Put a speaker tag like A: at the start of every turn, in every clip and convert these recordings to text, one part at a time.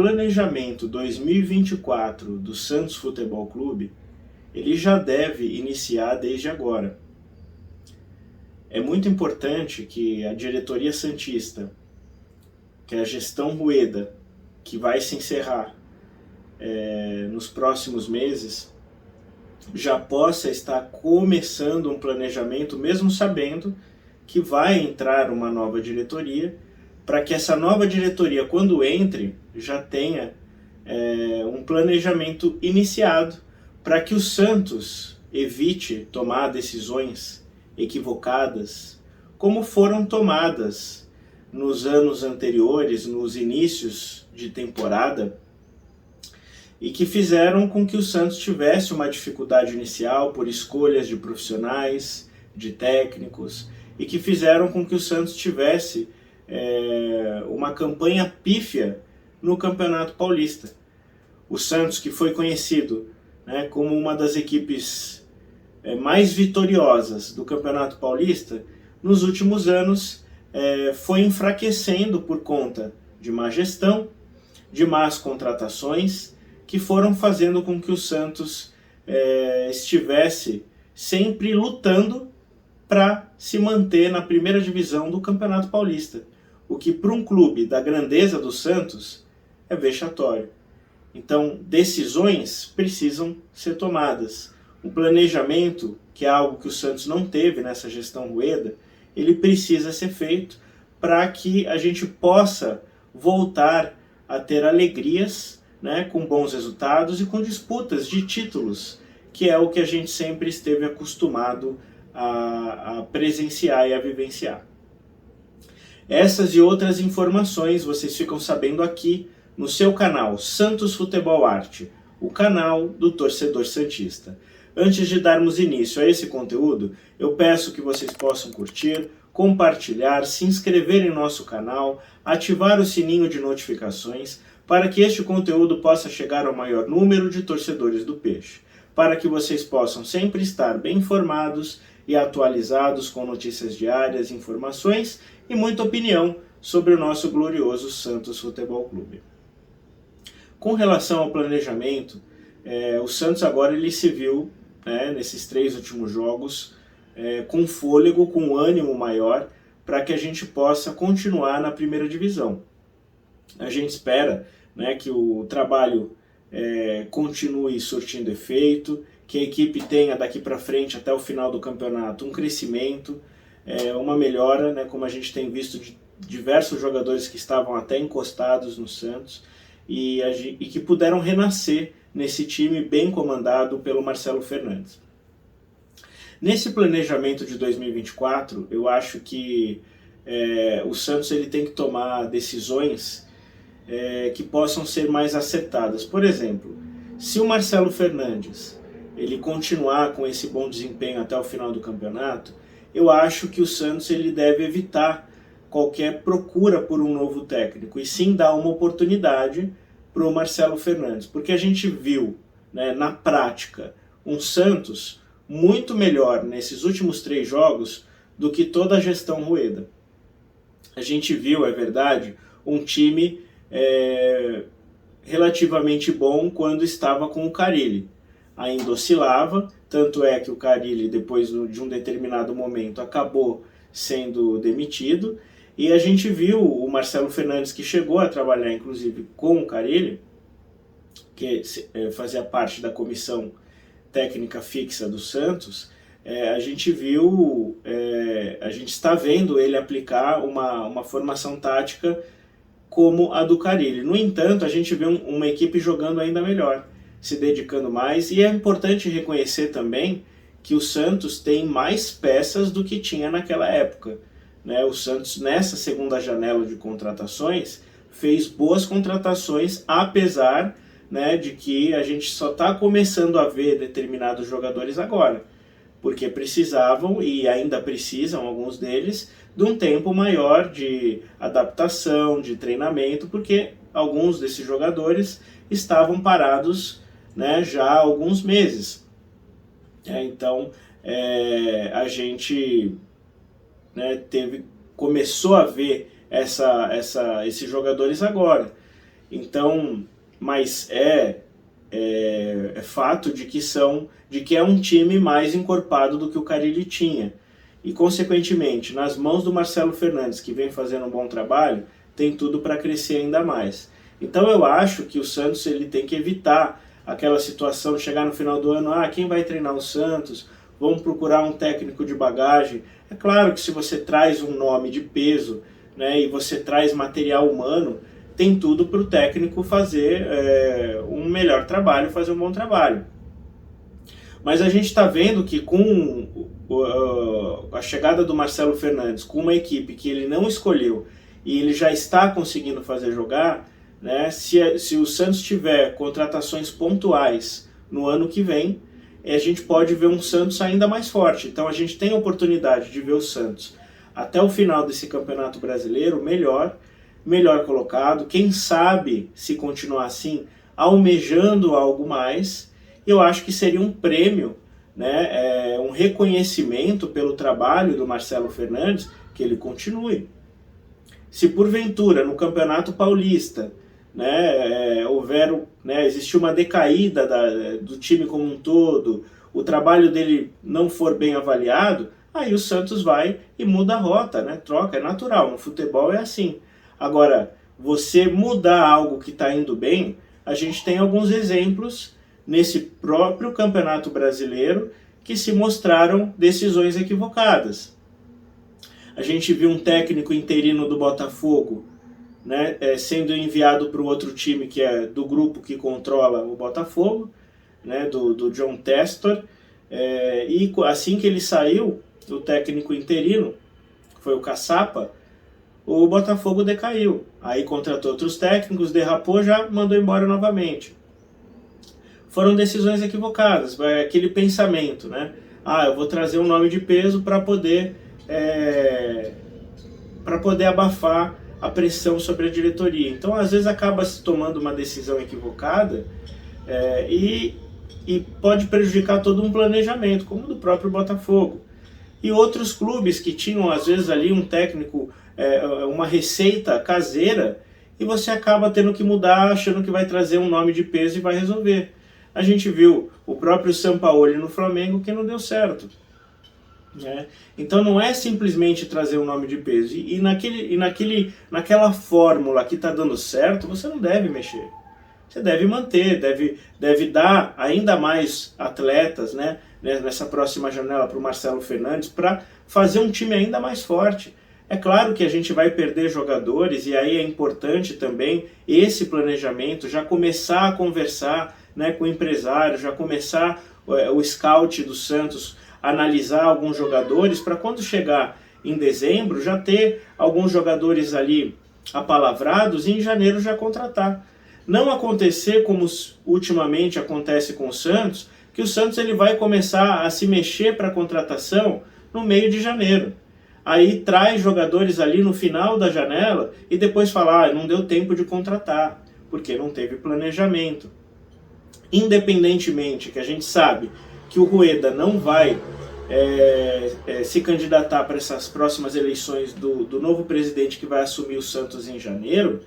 A: planejamento 2024 do Santos Futebol Clube, ele já deve iniciar desde agora. É muito importante que a diretoria santista, que é a gestão Rueda, que vai se encerrar nos próximos meses, já possa estar começando um planejamento, mesmo sabendo que vai entrar uma nova diretoria, para que essa nova diretoria, quando entre, já tenha um planejamento iniciado, para que o Santos evite tomar decisões equivocadas, como foram tomadas nos anos anteriores, nos inícios de temporada, e que fizeram com que o Santos tivesse uma dificuldade inicial por escolhas de profissionais, de técnicos, e que fizeram com que o Santos tivesse uma campanha pífia no Campeonato Paulista. O Santos, que foi conhecido como uma das equipes mais vitoriosas do Campeonato Paulista, nos últimos anos foi enfraquecendo por conta de má gestão, de más contratações, que foram fazendo com que o Santos estivesse sempre lutando para se manter na primeira divisão do Campeonato Paulista, o que para um clube da grandeza do Santos é vexatório. Então, decisões precisam ser tomadas. O planejamento, que é algo que o Santos não teve nessa gestão Rueda, ele precisa ser feito para que a gente possa voltar a ter alegrias, com bons resultados e com disputas de títulos, que é o que a gente sempre esteve acostumado a presenciar e a vivenciar. Essas e outras informações vocês ficam sabendo aqui no seu canal Santos Futebol Arte, o canal do torcedor santista. Antes de darmos início a esse conteúdo, eu peço que vocês possam curtir, compartilhar, se inscrever em nosso canal, ativar o sininho de notificações, para que este conteúdo possa chegar ao maior número de torcedores do Peixe, para que vocês possam sempre estar bem informados e atualizados com notícias diárias, informações e muita opinião sobre o nosso glorioso Santos Futebol Clube. Com relação ao planejamento, o Santos agora ele se viu, nesses 3 últimos jogos, com fôlego, com ânimo maior, para que a gente possa continuar na primeira divisão. A gente espera que o trabalho continue surtindo efeito, que a equipe tenha daqui para frente, até o final do campeonato, um crescimento, uma melhora, como a gente tem visto de diversos jogadores que estavam até encostados no Santos, e que puderam renascer nesse time bem comandado pelo Marcelo Fernandes. Nesse planejamento de 2024, eu acho que o Santos ele tem que tomar decisões que possam ser mais acertadas. Por exemplo, se o Marcelo Fernandes ele continuar com esse bom desempenho até o final do campeonato, eu acho que o Santos ele deve evitar qualquer procura por um novo técnico e sim dar uma oportunidade para o Marcelo Fernandes, porque a gente viu na prática um Santos muito melhor nesses últimos 3 jogos do que toda a gestão Rueda. A gente viu, é verdade, um time relativamente bom quando estava com o Carille. Ainda oscilava, tanto é que o Carille, depois de um determinado momento, acabou sendo demitido, e a gente viu o Marcelo Fernandes, que chegou a trabalhar inclusive com o Carille, que fazia parte da comissão técnica fixa do Santos, a gente está vendo ele aplicar uma formação tática como a do Carille. No entanto, a gente vê uma equipe jogando ainda melhor, se dedicando mais, e é importante reconhecer também que o Santos tem mais peças do que tinha naquela época. O Santos, nessa segunda janela de contratações, fez boas contratações, apesar de que a gente só está começando a ver determinados jogadores agora, porque precisavam, e ainda precisam, alguns deles, de um tempo maior de adaptação, de treinamento, porque alguns desses jogadores estavam parados já há alguns meses. Então, a gente começou a ver esses jogadores agora. Então, mas é fato de que é um time mais encorpado do que o Carille tinha. E, consequentemente, nas mãos do Marcelo Fernandes, que vem fazendo um bom trabalho, tem tudo para crescer ainda mais. Então eu acho que o Santos ele tem que evitar aquela situação de chegar no final do ano, quem vai treinar o Santos? Vamos procurar um técnico de bagagem. É claro que se você traz um nome de peso, né, e você traz material humano, tem tudo para o técnico fazer um melhor trabalho, fazer um bom trabalho. Mas a gente está vendo que com a chegada do Marcelo Fernandes, com uma equipe que ele não escolheu e ele já está conseguindo fazer jogar, né, se o Santos tiver contratações pontuais no ano que vem, a gente pode ver um Santos ainda mais forte. Então a gente tem a oportunidade de ver o Santos até o final desse Campeonato Brasileiro melhor colocado, quem sabe, se continuar assim, almejando algo mais. Eu acho que seria um prêmio, né, um reconhecimento pelo trabalho do Marcelo Fernandes, que ele continue. Se porventura no Campeonato Paulista, né, existiu uma decaída do time como um todo, o trabalho dele não for bem avaliado, aí o Santos vai e muda a rota, né, troca, é natural, no futebol é assim. Agora, você mudar algo que está indo bem, a gente tem alguns exemplos nesse próprio Campeonato Brasileiro que se mostraram decisões equivocadas. A gente viu um técnico interino do Botafogo, né, sendo enviado para o outro time que é do grupo que controla o Botafogo, né, do John Testor, e assim que ele saiu, o técnico interino, que foi o Caçapa, o Botafogo decaiu. Aí contratou outros técnicos, derrapou, já mandou embora novamente. Foram decisões equivocadas, aquele pensamento, né? Eu vou trazer um nome de peso para poder abafar a pressão sobre a diretoria. Então, às vezes, acaba se tomando uma decisão equivocada e pode prejudicar todo um planejamento, como o do próprio Botafogo. E outros clubes que tinham, às vezes, ali um técnico, uma receita caseira, e você acaba tendo que mudar, achando que vai trazer um nome de peso e vai resolver. A gente viu o próprio Sampaoli no Flamengo que não deu certo. Né? Então não é simplesmente trazer um nome de peso. E naquela fórmula que está dando certo, você não deve mexer. Você deve manter, deve dar ainda mais atletas, né, nessa próxima janela para o Marcelo Fernandes, para fazer um time ainda mais forte. É claro que a gente vai perder jogadores e aí é importante também esse planejamento, já começar a conversar, né, com o empresário, já começar o scout do Santos, analisar alguns jogadores para quando chegar em dezembro já ter alguns jogadores ali apalavrados e em janeiro já contratar. Não acontecer como ultimamente acontece com o Santos, que o Santos ele vai começar a se mexer para a contratação no meio de janeiro. Aí traz jogadores ali no final da janela e depois fala, não deu tempo de contratar, porque não teve planejamento. Independentemente que a gente sabe que o Rueda não vai se candidatar para essas próximas eleições do novo presidente que vai assumir o Santos em janeiro,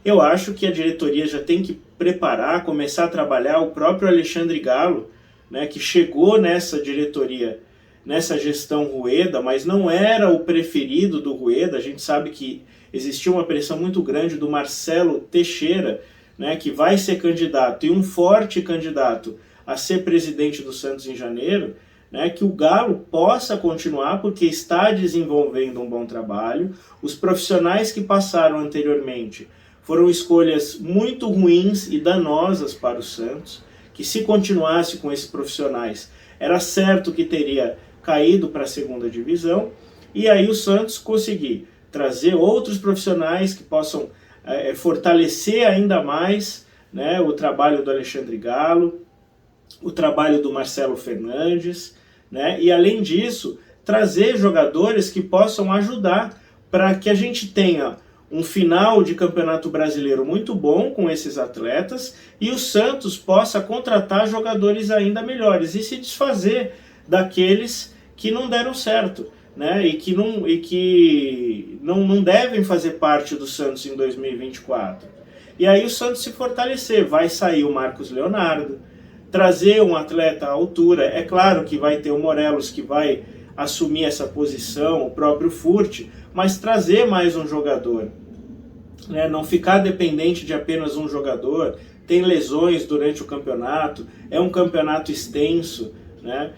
A: eu acho que a diretoria já tem que preparar, começar a trabalhar o próprio Alexandre Galo, né, que chegou nessa diretoria, nessa gestão Rueda, mas não era o preferido do Rueda. A gente sabe que existiu uma pressão muito grande do Marcelo Teixeira, né, que vai ser candidato, e um forte candidato a ser presidente do Santos em janeiro, né, que o Galo possa continuar, porque está desenvolvendo um bom trabalho. Os profissionais que passaram anteriormente foram escolhas muito ruins e danosas para o Santos, que se continuasse com esses profissionais, era certo que teria caído para a segunda divisão, e aí o Santos conseguir trazer outros profissionais que possam fortalecer ainda mais, né, o trabalho do Alexandre Galo, o trabalho do Marcelo Fernandes, né, e além disso, trazer jogadores que possam ajudar para que a gente tenha um final de Campeonato Brasileiro muito bom com esses atletas e o Santos possa contratar jogadores ainda melhores e se desfazer daqueles que não deram certo, né, e que não devem fazer parte do Santos em 2024. e aí o Santos se fortalecer. Vai sair o Marcos Leonardo, trazer um atleta à altura. É claro que vai ter o Morelos que vai assumir essa posição, o próprio Furt, mas trazer mais um jogador, né? Não ficar dependente de apenas um jogador. Tem lesões durante o campeonato, é um campeonato extenso, né?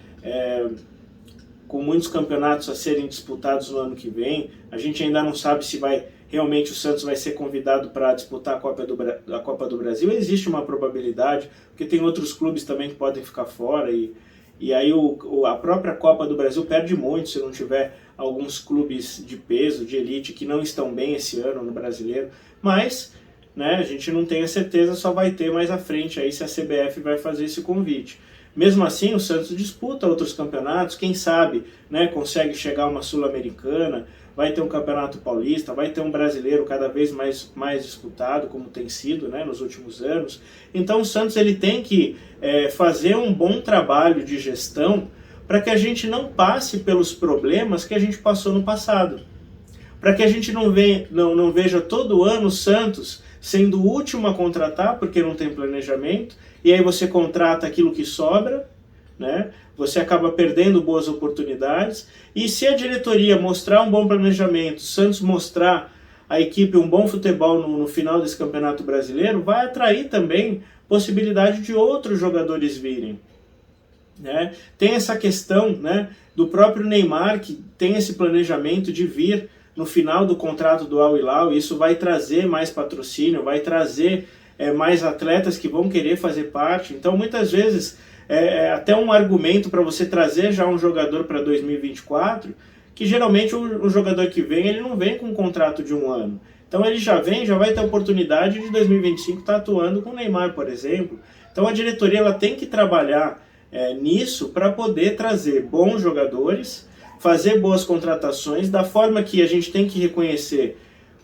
A: Com muitos campeonatos a serem disputados no ano que vem. A gente ainda não sabe se realmente o Santos vai ser convidado para disputar a Copa do Brasil. Existe uma probabilidade, porque tem outros clubes também que podem ficar fora, e aí a própria Copa do Brasil perde muito se não tiver alguns clubes de peso, de elite, que não estão bem esse ano no Brasileiro. Mas, né, a gente não tem a certeza, só vai ter mais à frente aí se a CBF vai fazer esse convite. Mesmo assim, o Santos disputa outros campeonatos, quem sabe, né, consegue chegar a uma Sul-Americana, vai ter um Campeonato Paulista, vai ter um Brasileiro cada vez mais disputado, como tem sido, né, nos últimos anos. Então o Santos ele tem que fazer um bom trabalho de gestão para que a gente não passe pelos problemas que a gente passou no passado. Para que a gente não veja todo ano o Santos sendo o último a contratar, porque não tem planejamento, e aí você contrata aquilo que sobra, né? Você acaba perdendo boas oportunidades, e se a diretoria mostrar um bom planejamento, o Santos mostrar a equipe um bom futebol no final desse Campeonato Brasileiro, vai atrair também possibilidade de outros jogadores virem, né? Tem essa questão, né, do próprio Neymar, que tem esse planejamento de vir no final do contrato do Al Hilal, e isso vai trazer mais patrocínio, vai trazer mais atletas que vão querer fazer parte. Então muitas vezes até um argumento para você trazer já um jogador para 2024, que geralmente o jogador que vem, ele não vem com um contrato de 1 ano. Então ele já vai ter a oportunidade de 2025 estar atuando com o Neymar, por exemplo. Então a diretoria ela tem que trabalhar nisso para poder trazer bons jogadores, fazer boas contratações, da forma que a gente tem que reconhecer,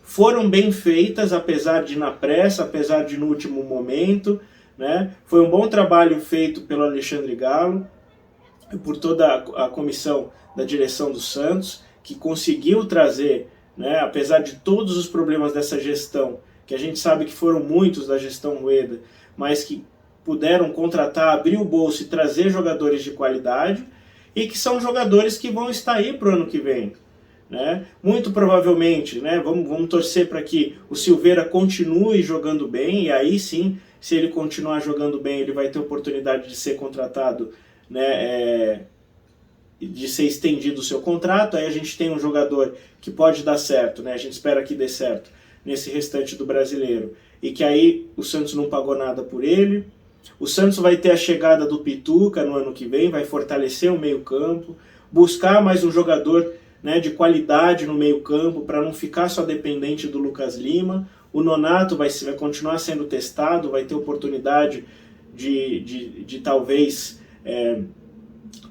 A: foram bem feitas, apesar de na pressa, apesar de no último momento, né? Foi um bom trabalho feito pelo Alexandre Galo, por toda a comissão da direção do Santos, que conseguiu trazer, né, apesar de todos os problemas dessa gestão, que a gente sabe que foram muitos da gestão Rueda, mas que puderam contratar, abrir o bolso e trazer jogadores de qualidade, e que são jogadores que vão estar aí para o ano que vem, né? Muito provavelmente, né, vamos torcer para que o Silveira continue jogando bem, e aí sim, se ele continuar jogando bem, ele vai ter oportunidade de ser contratado, né, de ser estendido o seu contrato. Aí a gente tem um jogador que pode dar certo, né, a gente espera que dê certo nesse restante do Brasileiro, e que aí o Santos não pagou nada por ele. O Santos vai ter a chegada do Pituca no ano que vem, vai fortalecer o meio-campo, buscar mais um jogador, né, de qualidade no meio-campo, para não ficar só dependente do Lucas Lima. O Nonato vai continuar sendo testado, vai ter oportunidade de talvez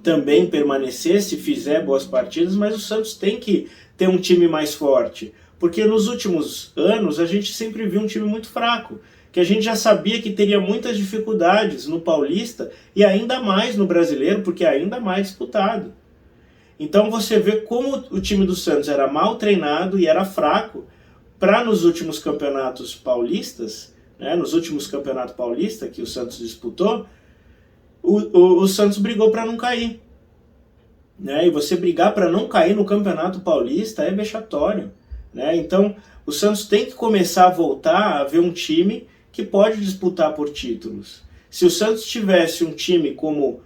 A: também permanecer se fizer boas partidas, mas o Santos tem que ter um time mais forte, porque nos últimos anos a gente sempre viu um time muito fraco, que a gente já sabia que teria muitas dificuldades no Paulista e ainda mais no Brasileiro, porque é ainda mais disputado. Então você vê como o time do Santos era mal treinado e era fraco para nos últimos campeonatos paulistas, né, nos últimos campeonatos paulistas que o Santos disputou, o Santos brigou para não cair. Né? E você brigar para não cair no Campeonato Paulista é vexatório. Né? Então o Santos tem que começar a voltar a ver um time que pode disputar por títulos. Se o Santos tivesse um time como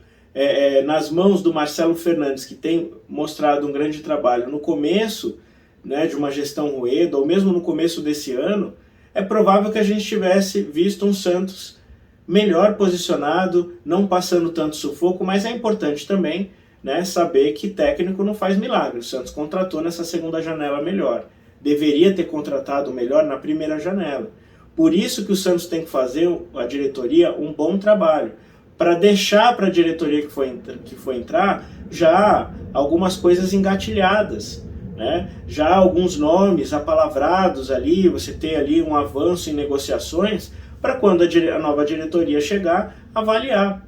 A: nas mãos do Marcelo Fernandes, que tem mostrado um grande trabalho no começo, né, de uma gestão Rueda, ou mesmo no começo desse ano, é provável que a gente tivesse visto um Santos melhor posicionado, não passando tanto sufoco, mas é importante também, né, saber que técnico não faz milagre. O Santos contratou nessa segunda janela melhor. Deveria ter contratado melhor na primeira janela. Por isso que o Santos tem que fazer, a diretoria, um bom trabalho, para deixar para a diretoria que for entrar já algumas coisas engatilhadas, né? Já alguns nomes apalavrados ali, você ter ali um avanço em negociações, para quando a nova diretoria chegar, avaliar.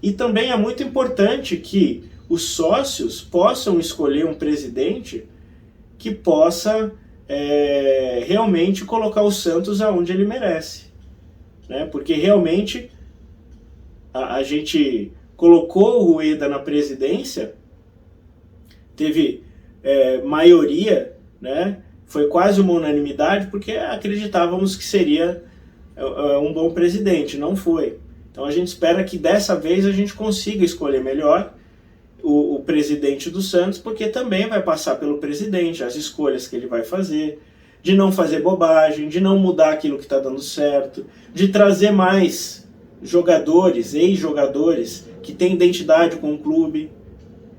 A: E também é muito importante que os sócios possam escolher um presidente que possa realmente colocar o Santos aonde ele merece. né? Porque realmente a gente colocou o Rueda na presidência, teve maioria, né? Foi quase uma unanimidade, porque acreditávamos que seria um bom presidente, não foi. Então a gente espera que dessa vez a gente consiga escolher melhor o presidente do Santos, porque também vai passar pelo presidente, as escolhas que ele vai fazer, de não fazer bobagem, de não mudar aquilo que está dando certo, de trazer mais jogadores, ex-jogadores, que têm identidade com o clube,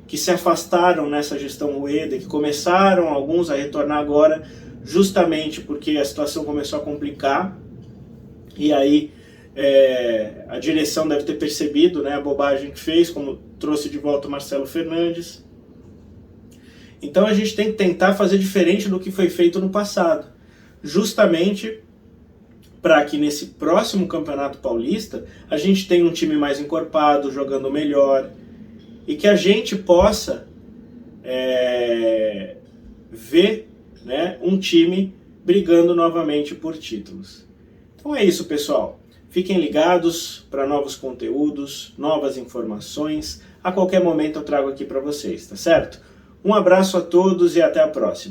A: que se afastaram nessa gestão Rueda, que começaram alguns a retornar agora, justamente porque a situação começou a complicar, e aí a direção deve ter percebido, né, a bobagem que fez, como trouxe de volta o Marcelo Fernandes. Então a gente tem que tentar fazer diferente do que foi feito no passado, justamente para que nesse próximo Campeonato Paulista a gente tenha um time mais encorpado, jogando melhor, e que a gente possa ver, né, um time brigando novamente por títulos. Então é isso, pessoal. Fiquem ligados para novos conteúdos, novas informações. A qualquer momento eu trago aqui para vocês, tá certo? Um abraço a todos e até a próxima.